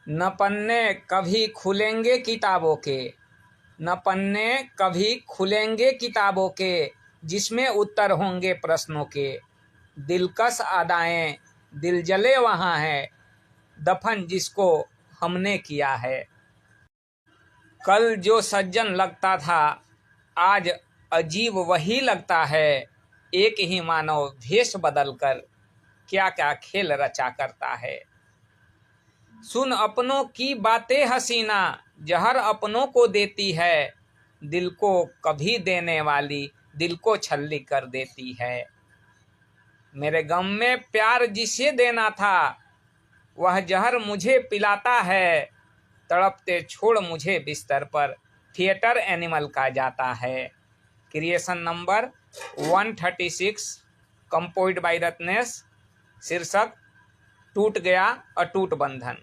न पन्ने कभी खुलेंगे किताबों के, न पन्ने कभी खुलेंगे किताबों के, जिसमें उत्तर होंगे प्रश्नों के। दिलकश अदाएं दिल जले वहाँ है, दफन जिसको हमने किया है। कल जो सज्जन लगता था आज अजीब वही लगता है, एक ही मानव भेष बदलकर क्या क्या खेल रचा करता है। सुन अपनों की बातें हसीना जहर अपनों को देती है, दिल को कभी देने वाली दिल को छल्ली कर देती है। मेरे गम में प्यार जिसे देना था वह जहर मुझे पिलाता है, तड़पते छोड़ मुझे बिस्तर पर थिएटर एनिमल का जाता है। Creation number 136 composed bye Ratnesh. शीर्षक टूट गया अटूट बंधन।